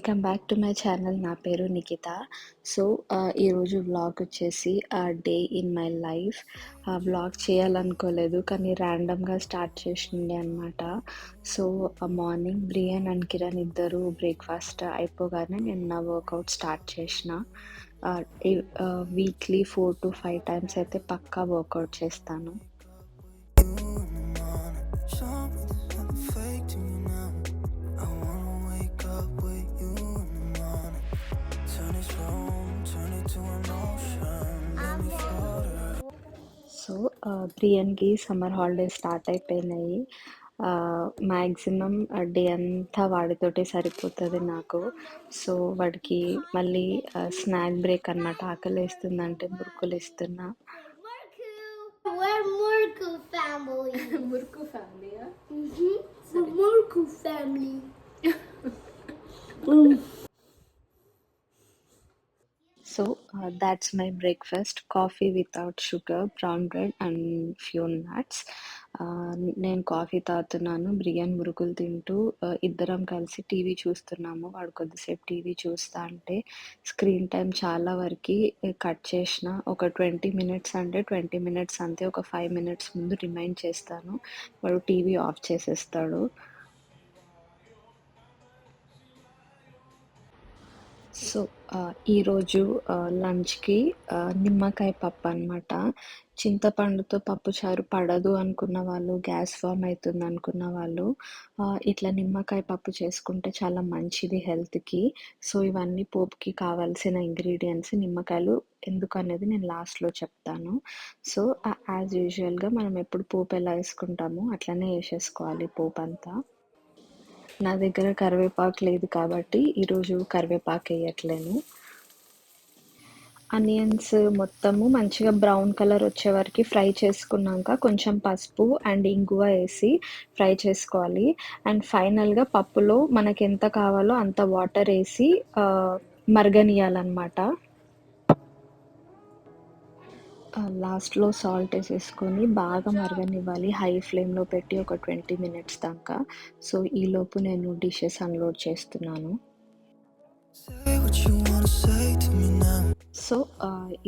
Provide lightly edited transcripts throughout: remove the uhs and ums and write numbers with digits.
Welcome back to my channel. నా పేరు Nikhita. So, ఈరోజు వ్లాగ్ వచ్చేసి day in my life. Vlog చేయాలనుకోలేదు, కానీ ర్యాండమ్‌గా స్టార్ట్ చేసిండే అనమాట. So, morning Brian and Kiran ఇద్దరు బ్రేక్‌ఫాస్ట్ అయిపోగానే నేను నా వర్కౌట్ స్టార్ట్ చేసిన. వీక్లీ 4-5 టైమ్స్ అయితే పక్కా వర్కౌట్ చేస్తాను. సో, ప్రియాన్‌కి సమ్మర్ హాలిడేస్ స్టార్ట్ అయిపోయినాయి. మ్యాక్సిమం డే అంతా వాడితోటే సరిపోతది నాకు. సో, వాడికి మళ్ళీ స్నాక్ బ్రేక్ అనమాట. ఆకలేస్తుందంటే మురుకులిస్తున్నా. We're Murku family. మురుకు ఫ్యామిలీయా? We're Murku family. So, that's my breakfast. Coffee without sugar, brown bread and few nuts. నేను కాఫీ తాగుతున్నాను. బ్రియాన్ మురుకులు తింటూ ఇద్దరం కలిసి టీవీ చూస్తున్నాము. వాడు కొద్దిసేపు టీవీ చూస్తా అంటే స్క్రీన్ టైమ్ చాలా వరకి కట్ చేసిన. ఒక 20 మినిట్స్ అంటే 20 మినిట్స్ అంతే. ఒక 5 మినిట్స్ ముందు రిమైండ్ చేస్తాను. వాడు టీవీ ఆఫ్ చేసేస్తాడు. సో, ఈరోజు లంచ్‌కి నిమ్మకాయ పప్పు అనమాట. చింతపండుతో పప్పుచారు పడదు అనుకున్న వాళ్ళు, గ్యాస్ ఫార్మ్ అయితుంది అనుకున్న వాళ్ళు ఇట్లా నిమ్మకాయ పప్పు చేసుకుంటే చాలా మంచిది హెల్త్‌కి. సో, ఇవన్నీ పోపుకి కావాల్సిన ఇంగ్రీడియెంట్స్. నిమ్మకాయలు ఎందుకనేది నేను లాస్ట్‌లో చెప్తాను. సో, యాజ్ యూజువల్‌గా మనం ఎప్పుడు పోపు ఎలా ఏసుకుంటామో అట్లనే ఏసేసుకోవాలి పోపంతా. నా దగ్గర కరివేపాకు లేదు కాబట్టి ఈరోజు కరివేపాకు వేయట్లేను. ఆనియన్స్ మొత్తము మంచిగా బ్రౌన్ కలర్ వచ్చే వరకు ఫ్రై చేసుకున్నాక కొంచెం పసుపు అండ్ ఇంగువ వేసి ఫ్రై చేసుకోవాలి. అండ్ ఫైనల్గా పప్పులో మనకి ఎంత కావాలో అంత వాటర్ వేసి మరగనియాలన్నమాట. లాస్ట్‌లో సాల్ట్ వేసేసుకొని బాగా మరగనివ్వాలి. హై ఫ్లేమ్‌లో పెట్టి ఒక 20 మినిట్స్ దాకా. సో, ఈలోపు నేను డిషెస్ అన్‌లోడ్ చేస్తున్నాను. సో,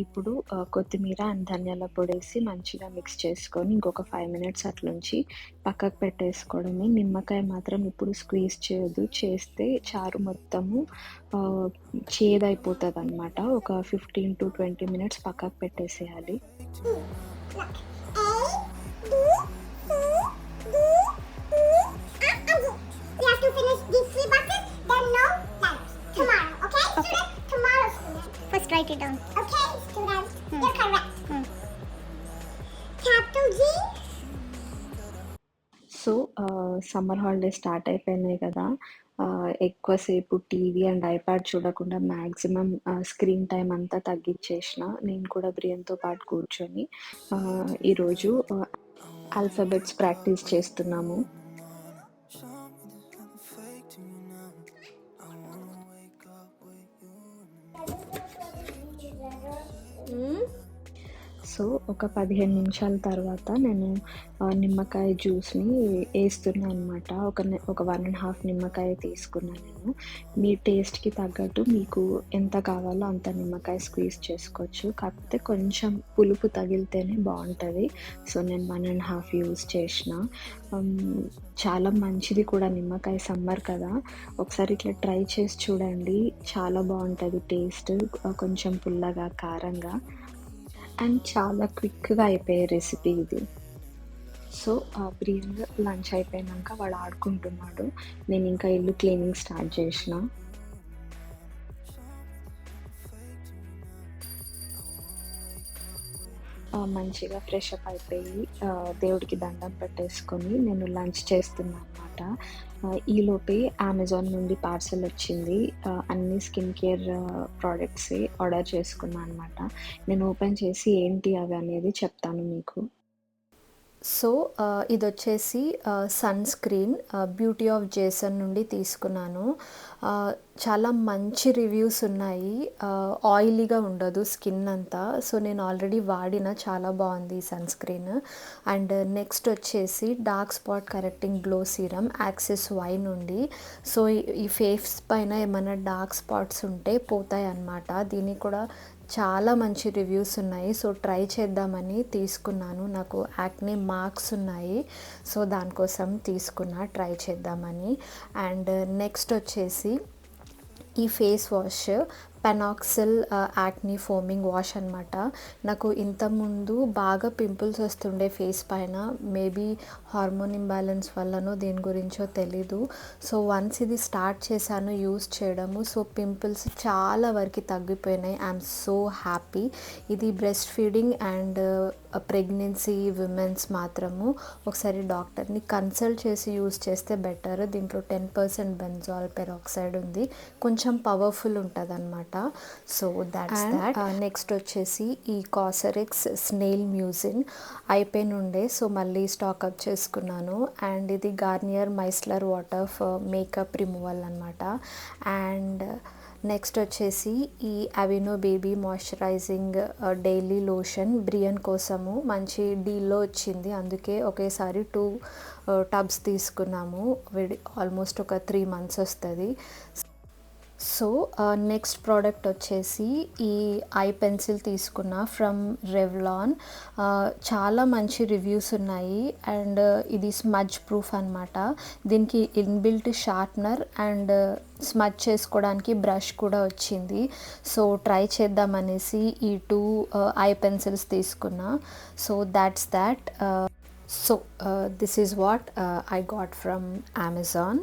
ఇప్పుడు కొత్తిమీర అండ్ ధనియాల పొడేసి మంచిగా మిక్స్ చేసుకొని ఇంకొక 5 మినిట్స్ అట్లుంచి పక్కకు పెట్టేసుకోవడమే. నిమ్మకాయ మాత్రం ఇప్పుడు స్క్వీజ్ చేయొద్దు. చేస్తే చారు మొత్తము చేదైపోతదనమాట. ఒక 15-20 మినిట్స్ పక్కకు పెట్టేసేయాలి. We have to finish these 3 buckets, then no lunch. Tomorrow, okay? Students, tomorrow, students. First write it down. Okay, students, you're correct. Capital G. So, summer holidays start అయిపోయినాయి కదా! ఎక్కువసేపు టీవీ అండ్ ఐప్యాడ్ చూడకుండా maximum screen time అంతా తగ్గిచ్చేసిన. నేను కూడా బ్రియాన్‌తో పాటు కూర్చొని ఈరోజు ఆల్ఫాబెట్స్ ప్రాక్టీస్ చేస్తున్నాము. సో, ఒక 15 నిమిషాల తర్వాత నేను నిమ్మకాయ జ్యూస్‌ని ఏస్తున్నా అనమాట. ఒక 1½ నిమ్మకాయ తీసుకున్నా నేను. మీ టేస్ట్‌కి తగ్గట్టు మీకు ఎంత కావాలో అంత నిమ్మకాయ స్క్వీజ్ చేసుకోవచ్చు. కాకపోతే కొంచెం పులుపు తగిలితేనే బావుంటది. సో, నేను 1½ యూజ్ చేసిన. చాలా మంచిది కూడా నిమ్మకాయ, సమ్మర్ కదా! ఒకసారి ఇట్లా ట్రై చేసి చూడండి. చాలా బావుంటది టేస్ట్. కొంచెం పుల్లగా, కారంగా అండ్ చాలా క్విక్‌గా అయిపోయే రెసిపీ ఇది. సో, బ్రియాన్ లంచ్ అయిపోయినాక వాడు ఆడుకుంటున్నాడు. నేను ఇంకా ఇల్లు క్లీనింగ్ స్టార్ట్ చేసిన. మంచిగా ఫ్రెష్ అప్ అయిపోయి దేవుడికి దండం పెట్టేసుకొని నేను లంచ్ చేస్తున్నా అనమాట. ఈలోపే అమెజాన్ నుండి పార్సెల్ వచ్చింది. అన్ని స్కిన్ కేర్ ప్రోడక్ట్సే ఆర్డర్ చేసుకున్నా అనమాట. నేను ఓపెన్ చేసి ఏంటి అవి అనేది చెప్తాను మీకు. సో ఇదొచ్చేసి sunscreen beauty of Joseon నుండి తీసుకున్నాను. చాలా మంచి రివ్యూస్ ఉన్నాయి. ఆయిలీగా ఉండదు స్కిన్ అంతా. సో నేను ఆల్రెడీ వాడిన, చాలా బాగుంది ఈ సన్ స్క్రీన్. అండ్ నెక్స్ట్ వచ్చేసి dark spot correcting glow serum Axis Y నుండి. సో ఈ ఫేస్ పైన ఏమైనా డార్క్ స్పాట్స్ ఉంటే పోతాయి అన్నమాట. దీనికి కూడా చాలా మంచి రివ్యూస్ ఉన్నాయి. సో ట్రై చేద్దామని తీసుకున్నాను. నాకు యాక్నే మార్క్స్ ఉన్నాయి, సో దానికోసం తీసుకున్నా, ట్రై చేద్దామని. అండ్ నెక్స్ట్ వచ్చేసి ఈ face wash PanOxyl acne foaming wash అనమాట. నాకు ఇంతకుముందు బాగా పింపుల్స్ వస్తుండే ఫేస్ పైన, మేబీ హార్మోన్ ఇంబ్యాలెన్స్ వల్లనో దేని గురించో తెలీదు. సో వన్స్ ఇది స్టార్ట్ చేశాను యూస్ చేయడము, సో పింపుల్స్ చాలా వరకు తగ్గిపోయినాయి. I'm so happy. ఇది breast feeding and pregnancy women's మాత్రము ఒకసారి డాక్టర్ని కన్సల్ట్ చేసి యూస్ చేస్తే బెటర్. దీంట్లో 10% బెంజాల్ పెరాక్సైడ్ ఉంది, కొంచెం పవర్ఫుల్ ఉంటుంది అనమాట. So that's that. నెక్స్ట్ వచ్చేసి ఈ కాసరెక్స్ స్నేల్ మ్యూజిన్ అయిపోయిన ఉండే, సో మళ్ళీ స్టాక్అప్ చేసుకున్నాను. అండ్ ఇది Garnier micellar water for makeup removal అనమాట. అండ్ నెక్స్ట్ వచ్చేసి ఈ Aveeno baby moisturizing daily lotion బ్రియన్ కోసము మంచి డీల్లో వచ్చింది, అందుకే ఒకేసారి 2 టబ్స్ తీసుకున్నాము. ఆల్మోస్ట్ ఒక 3 months వస్తుంది. సో నెక్స్ట్ ప్రోడక్ట్ వచ్చేసి ఈ ఐ పెన్సిల్ తీసుకున్న ఫ్రమ్ రెవ్లాన్. చాలా మంచి రివ్యూస్ ఉన్నాయి. అండ్ ఇది స్మజ్ ప్రూఫ్ అనమాట. దీనికి ఇన్బిల్ట్ షార్ప్నర్ అండ్ స్మజ్ చేసుకోవడానికి బ్రష్ కూడా వచ్చింది. సో ట్రై చేద్దామనేసి ఈ 2 ఐ పెన్సిల్స్ తీసుకున్నా. So that's that. So this is what I got from Amazon.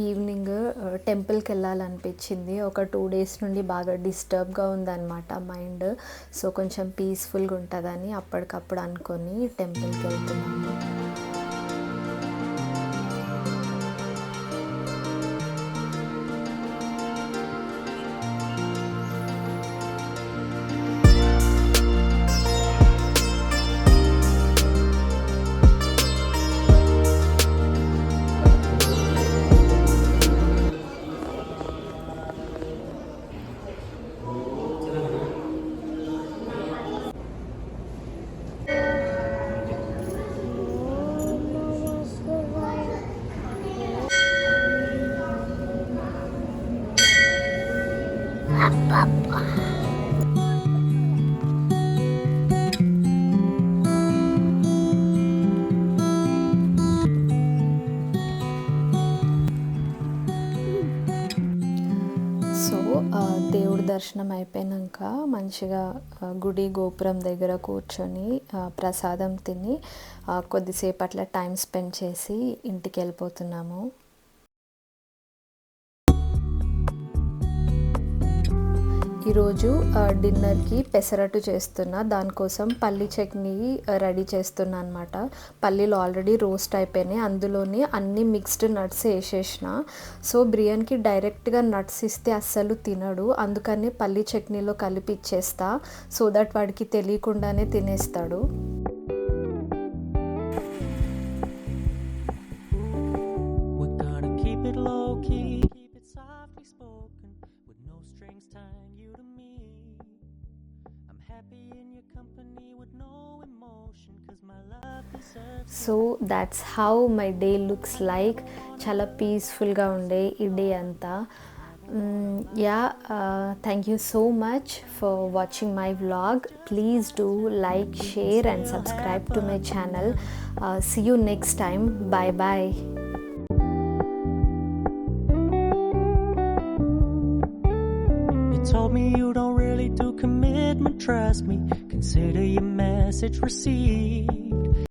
Evening టెంపుల్కి వెళ్ళాలనిపించింది. ఒక 2 days నుండి బాగా డిస్టర్బ్గా ఉందన్నమాట మైండ్. సో కొంచెం పీస్ఫుల్గా ఉంటుందని అప్పటికప్పుడు అనుకొని టెంపుల్కి వెళ్తున్నాము. దేవుడి దర్శనం అయిపోయాక మంచిగా గుడి గోపురం దగ్గర కూర్చొని ప్రసాదం తిని కొద్దిసేపు అట్లా టైం స్పెండ్ చేసి ఇంటికి వెళ్ళిపోతున్నాము. ఈరోజు డిన్నర్కి పెసరట్టు చేస్తున్నా. దానికోసం పల్లి చట్నీ రెడీ చేస్తున్నా అనమాట. పల్లీలు ఆల్రెడీ రోస్ట్ అయిపోయినాయి, అందులోనే అన్ని మిక్స్డ్ నట్స్ వేసేసిన. సో బిర్యానీకి డైరెక్ట్గా నట్స్ ఇస్తే అస్సలు తినడు, అందుకని పల్లి చట్నీలో కలిపి ఇచ్చేస్తా. సో దట్ వాడికి తెలియకుండానే తినేస్తాడు. So that's how my day looks like. చాలా పీస్ఫుల్గా ఉండే ఈ డే అంతా. Thank you so much for watching my vlog. Please do like, share and subscribe to my channel. See you next time. Bye bye. You told me you don't really do commitment, trust me. Consider your message received.